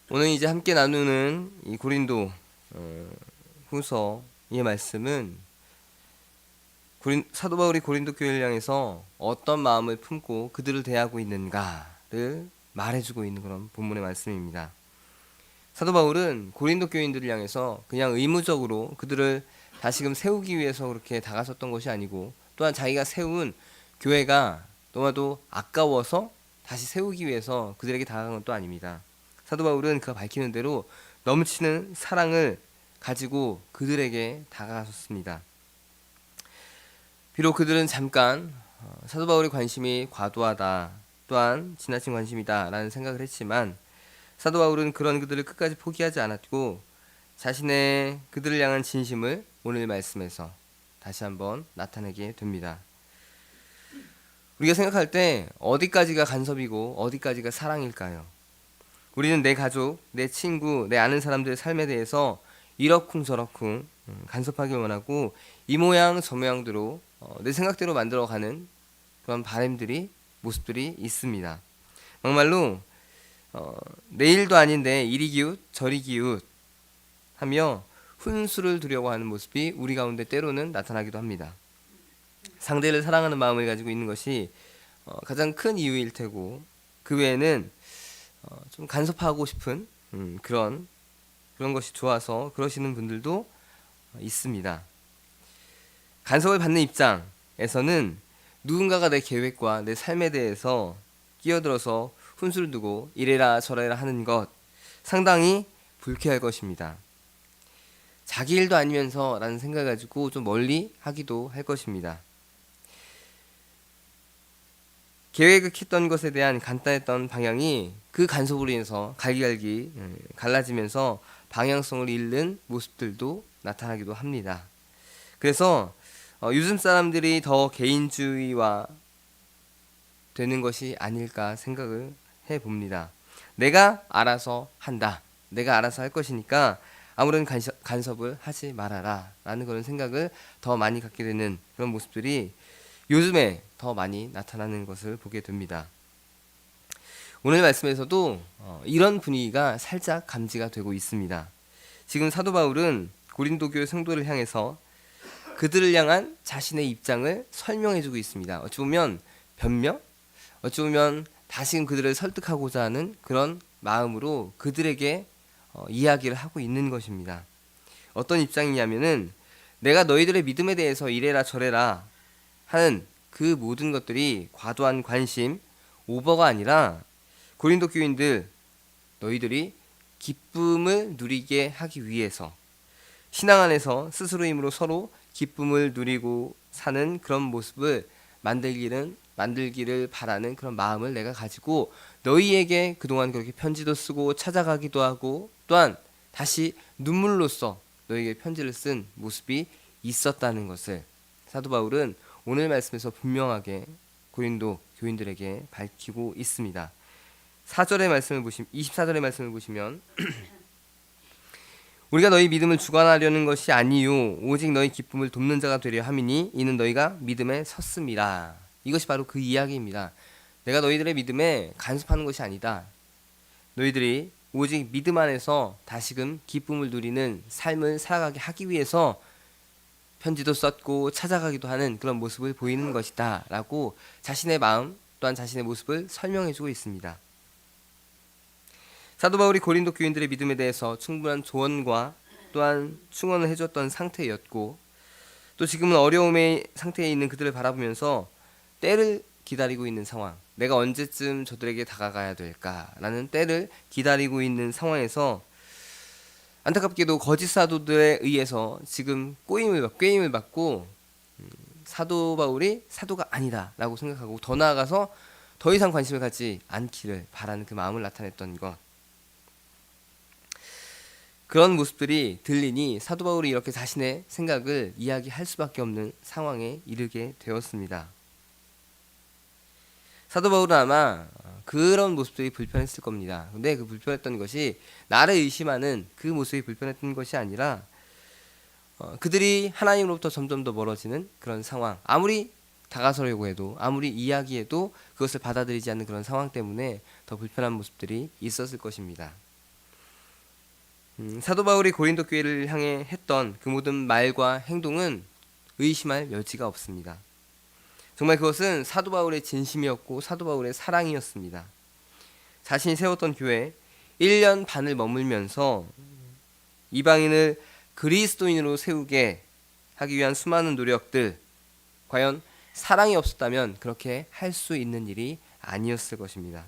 오늘 이제 함께 나누는 이 고린도 후서의 말씀은 사도 바울이 고린도 교회를 향해서 어떤 마음을 품고 그들을 대하고 있는가를 말해주고 있는 그런 본문의 말씀입니다. 사도 바울은 고린도 교인들을 향해서 그냥 의무적으로 그들을 다시금 세우기 위해서 그렇게 다가섰던 것이 아니고, 또한 자기가 세운 교회가 너무나도 아까워서 다시 세우기 위해서 그들에게 다가간 것도 아닙니다. 사도 바울은 그가 밝히는 대로 넘치는 사랑을 가지고 그들에게 다가갔습니다. 비록 그들은 잠깐 사도 바울의 관심이 과도하다, 또한 지나친 관심이다 라는 생각을 했지만, 사도 바울은 그런 그들을 끝까지 포기하지 않았고 자신의 그들을 향한 진심을 오늘 말씀에서 다시 한번 나타내게 됩니다. 우리가 생각할 때 어디까지가 간섭이고 어디까지가 사랑일까요? 우리는 내 가족, 내 친구, 내 아는 사람들의 삶에 대해서 이러쿵저러쿵 간섭하길 원하고 이 모양 저 모양대로 내 생각대로 만들어가는 그런 바람들이, 모습들이 있습니다. 막말로 내 일도 아닌데 이리 기웃 저리 기웃 하며 훈수를 두려고 하는 모습이 우리 가운데 때로는 나타나기도 합니다. 상대를 사랑하는 마음을 가지고 있는 것이 가장 큰 이유일 테고, 그 외에는 좀 간섭하고 싶은 그런 것이 좋아서 그러시는 분들도 있습니다. 간섭을 받는 입장에서는 누군가가 내 계획과 내 삶에 대해서 끼어들어서 훈수를 두고 이래라 저래라 하는 것, 상당히 불쾌할 것입니다. 자기 일도 아니면서 라는 생각을 가지고 좀 멀리 하기도 할 것입니다. 계획했던 것에 대한 간단했던 방향이 그 간섭으로 인해서 갈기갈기 갈라지면서 방향성을 잃는 모습들도 나타나기도 합니다. 그래서 요즘 사람들이 더 개인주의화 되는 것이 아닐까 생각을 해봅니다. 내가 알아서 한다, 내가 알아서 할 것이니까 아무런 간섭을 하지 말아라 라는 그런 생각을 더 많이 갖게 되는 그런 모습들이 요즘에 더 많이 나타나는 것을 보게 됩니다. 오늘 말씀에서도 이런 분위기가 살짝 감지가 되고 있습니다. 지금 사도 바울은 고린도 교회 성도를 향해서 그들을 향한 자신의 입장을 설명해주고 있습니다. 어찌 보면 변명? 어찌 보면 다시금 그들을 설득하고자 하는 그런 마음으로 그들에게 이야기를 하고 있는 것입니다. 어떤 입장이냐면은, 내가 너희들의 믿음에 대해서 이래라 저래라 하는 그 모든 것들이 과도한 관심, 오버가 아니라 고린도 교인들, 너희들이 기쁨을 누리게 하기 위해서 신앙 안에서 스스로 힘으로 서로 기쁨을 누리고 사는 그런 모습을 만들기를 바라는 그런 마음을 내가 가지고 너희에게 그동안 그렇게 편지도 쓰고 찾아가기도 하고, 또한 다시 눈물로써 너희에게 편지를 쓴 모습이 있었다는 것을 사도 바울은 오늘 말씀에서 분명하게 고린도 교인들에게 밝히고 있습니다. 24절의 말씀을 보시면 우리가 너희 믿음을 주관하려는 것이 아니요 오직 너희 기쁨을 돕는 자가 되려 함이니 이는 너희가 믿음에 섰음이라. 이것이 바로 그 이야기입니다. 내가 너희들의 믿음에 간섭하는 것이 아니다. 너희들이 오직 믿음 안에서 다시금 기쁨을 누리는 삶을 살아가게 하기 위해서 편지도 썼고 찾아가기도 하는 그런 모습을 보이는 것이다 라고 자신의 마음, 또한 자신의 모습을 설명해주고 있습니다. 사도 바울이 고린도 교인들의 믿음에 대해서 충분한 조언과 또한 충원을 해줬던 상태였고, 또 지금은 어려움의 상태에 있는 그들을 바라보면서 때를 기다리고 있는 상황, 내가 언제쯤 저들에게 다가가야 될까라는 때를 기다리고 있는 상황에서 안타깝게도 거짓 사도들에 의해서 지금 꾀임을 받고 사도 바울이 사도가 아니다라고 생각하고 더 나아가서 더 이상 관심을 갖지 않기를 바라는 그 마음을 나타냈던 것, 그런 모습들이 들리니 사도 바울이 이렇게 자신의 생각을 이야기할 수밖에 없는 상황에 이르게 되었습니다. 사도 바울은 아마 그런 모습들이 불편했을 겁니다. 근데 그 불편했던 것이 나를 의심하는 그 모습이 불편했던 것이 아니라 그들이 하나님으로부터 점점 더 멀어지는 그런 상황, 아무리 다가서려고 해도 아무리 이야기해도 그것을 받아들이지 않는 그런 상황 때문에 더 불편한 모습들이 있었을 것입니다. 사도 바울이 고린도 교회를 향해 했던 그 모든 말과 행동은 의심할 여지가 없습니다. 정말 그것은 사도 바울의 진심이었고 사도 바울의 사랑이었습니다. 자신이 세웠던 교회 1년 반을 머물면서 이방인을 그리스도인으로 세우게 하기 위한 수많은 노력들, 과연 사랑이 없었다면 그렇게 할 수 있는 일이 아니었을 것입니다.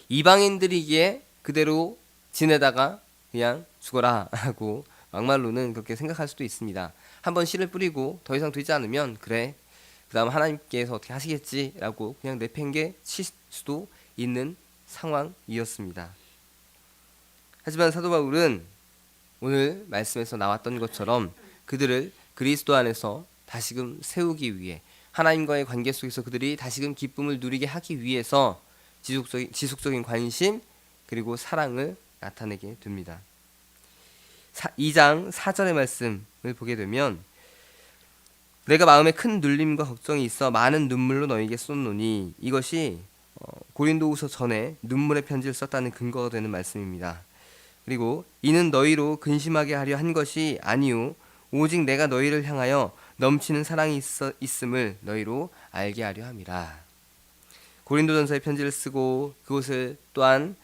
이방인들이기에 그대로 지내다가 그냥 죽어라 하고 막말로는 그렇게 생각할 수도 있습니다. 한번 씨를 뿌리고 더 이상 되지 않으면 그래, 그 다음 하나님께서 어떻게 하시겠지라고 그냥 내팽개 칠 수도 있는 상황이었습니다. 하지만 사도 바울은 오늘 말씀에서 나왔던 것처럼 그들을 그리스도 안에서 다시금 세우기 위해, 하나님과의 관계 속에서 그들이 다시금 기쁨을 누리게 하기 위해서 지속적인 관심 그리고 사랑을 나타내게 됩니다. 2장 4절의 말씀을 보게 되면, 내가 마음에 큰 눌림과 걱정이 있어 많은 눈물로 너에게 쏟노니, 이것이 고린도후서 전에 눈물의 편지를 썼다는 근거가 되는 말씀입니다. 그리고 이는 너희로 근심하게 하려 한 것이 아니요 오직 내가 너희를 향하여 넘치는 사랑이 있음을 너희로 알게 하려 함이라. 고린도전서의 편지를 쓰고 그곳을 또한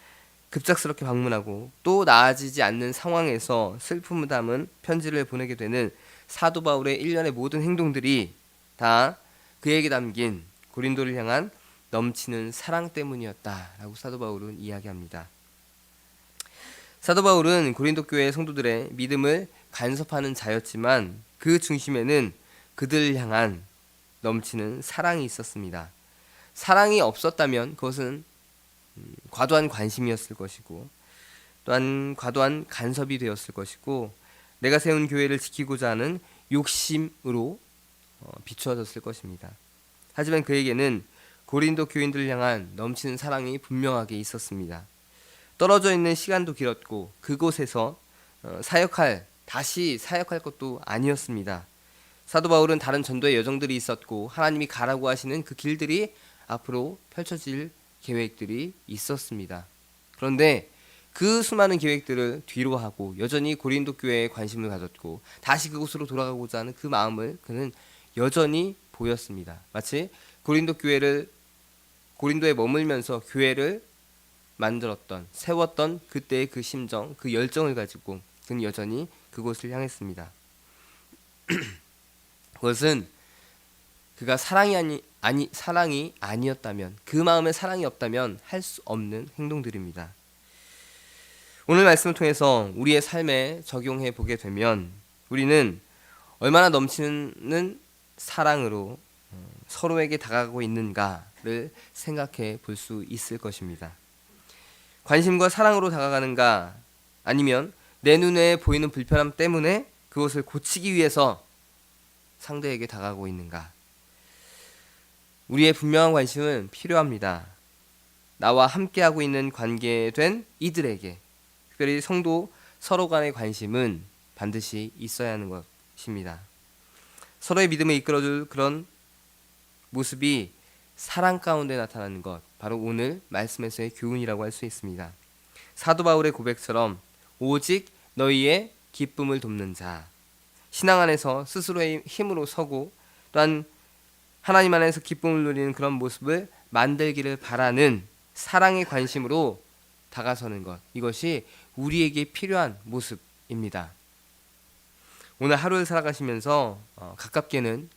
급작스럽게 방문하고 또 나아지지 않는 상황에서 슬픔을 담은 편지를 보내게 되는 사도 바울의 일련의 모든 행동들이 다 그에게 담긴 고린도를 향한 넘치는 사랑 때문이었다라고 사도 바울은 이야기합니다. 사도 바울은 고린도 교회 성도들의 믿음을 간섭하는 자였지만 그 중심에는 그들을 향한 넘치는 사랑이 있었습니다. 사랑이 없었다면 그것은 과도한 관심이었을 것이고 또한 과도한 간섭이 되었을 것이고 내가 세운 교회를 지키고자 하는 욕심으로 비추어졌을 것입니다. 하지만 그에게는 고린도 교인들을 향한 넘치는 사랑이 분명하게 있었습니다. 떨어져 있는 시간도 길었고 그곳에서 다시 사역할 것도 아니었습니다. 사도 바울은 다른 전도의 여정들이 있었고 하나님이 가라고 하시는 그 길들이 앞으로 펼쳐질 계획들이 있었습니다. 그런데 그 수많은 계획들을 뒤로 하고 여전히 고린도 교회에 관심을 가졌고 다시 그곳으로 돌아가고자 하는 그 마음을 그는 여전히 보였습니다. 마치 고린도에 머물면서 교회를 세웠던 그때의 그 심정, 그 열정을 가지고 그는 여전히 그곳을 향했습니다. 그것은 그가 사랑이 아니었다면, 그 마음에 사랑이 없다면 할 수 없는 행동들입니다. 오늘 말씀을 통해서 우리의 삶에 적용해 보게 되면 우리는 얼마나 넘치는 사랑으로 서로에게 다가가고 있는가를 생각해 볼 수 있을 것입니다. 관심과 사랑으로 다가가는가, 아니면 내 눈에 보이는 불편함 때문에 그것을 고치기 위해서 상대에게 다가가고 있는가. 우리의 분명한 관심은 필요합니다. 나와 함께하고 있는 관계에 된 이들에게, 특별히 성도 서로 간의 관심은 반드시 있어야 하는 것입니다. 서로의 믿음을 이끌어줄 그런 모습이 사랑 가운데 나타나는 것, 바로 오늘 말씀에서의 교훈이라고 할 수 있습니다. 사도 바울의 고백처럼 오직 너희의 기쁨을 돕는 자, 신앙 안에서 스스로의 힘으로 서고 또한 하나님 안에서 기쁨을 누리는 그런 모습을 만들기를 바라는 사랑의 관심으로 다가서는 것, 이것이 우리에게 필요한 모습입니다. 오늘 하루를 살아가시면서 가깝게는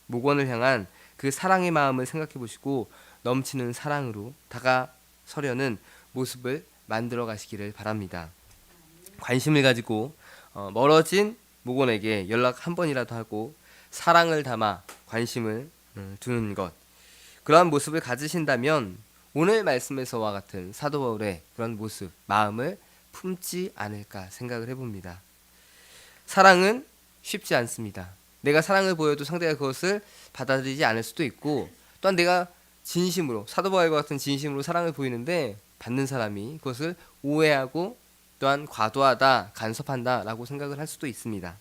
목원을 향한 그 사랑의 마음을 생각해 보시고 넘치는 사랑으로 다가서려는 모습을 만들어 가시기를 바랍니다. 관심을 가지고 멀어진 목원에게 연락 한 번이라도 하고 사랑을 담아 관심을 두는 것, 그러한 모습을 가지신다면 오늘 말씀에서와 같은 사도 바울의 그런 모습, 마음을 품지 않을까 생각을 해봅니다. 사랑은 쉽지 않습니다. 내가 사랑을 보여도 상대가 그것을 받아들이지 않을 수도 있고, 또한 내가 진심으로, 사도 바울과 같은 진심으로 사랑을 보이는데 받는 사람이 그것을 오해하고 또한 과도하다, 간섭한다 라고 생각을 할 수도 있습니다.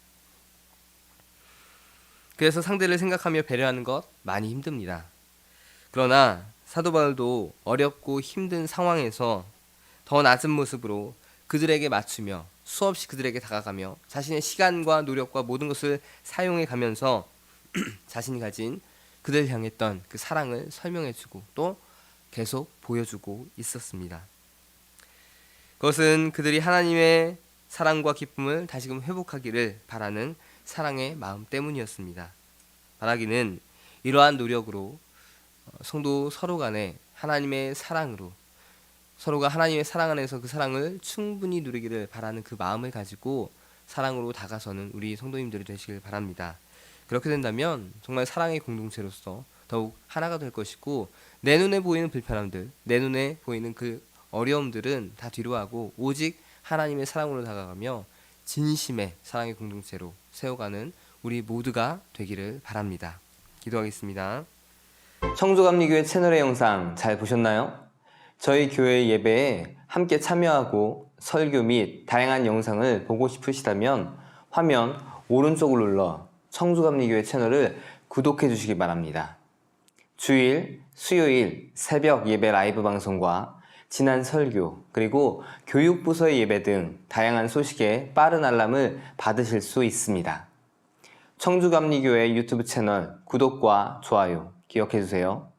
그래서 상대를 생각하며 배려하는 것 많이 힘듭니다. 그러나 사도 바울도 어렵고 힘든 상황에서 더 낮은 모습으로 그들에게 맞추며 수없이 그들에게 다가가며 자신의 시간과 노력과 모든 것을 사용해 가면서 자신이 가진 그들 향했던 그 사랑을 설명해주고 또 계속 보여주고 있었습니다. 그것은 그들이 하나님의 사랑과 기쁨을 다시금 회복하기를 바라는 사랑의 마음 때문이었습니다. 바라기는 이러한 노력으로 성도 서로 간에 하나님의 사랑으로 서로가 하나님의 사랑 안에서 그 사랑을 충분히 누리기를 바라는 그 마음을 가지고 사랑으로 다가서는 우리 성도님들이 되시길 바랍니다. 그렇게 된다면 정말 사랑의 공동체로서 더욱 하나가 될 것이고 내 눈에 보이는 불편함들, 내 눈에 보이는 그 어려움들은 다 뒤로하고 오직 하나님의 사랑으로 다가가며 진심의 사랑의 공동체로 세워가는 우리 모두가 되기를 바랍니다. 기도하겠습니다. 청조감리교회 채널의 영상 잘 보셨나요? 저희 교회 예배에 함께 참여하고 설교 및 다양한 영상을 보고 싶으시다면 화면 오른쪽을 눌러 청조감리교회 채널을 구독해 주시기 바랍니다. 주일, 수요일 새벽 예배 라이브 방송과 지난 설교, 그리고 교육부서의 예배 등 다양한 소식에 빠른 알람을 받으실 수 있습니다. 청주감리교회 유튜브 채널 구독과 좋아요 기억해 주세요.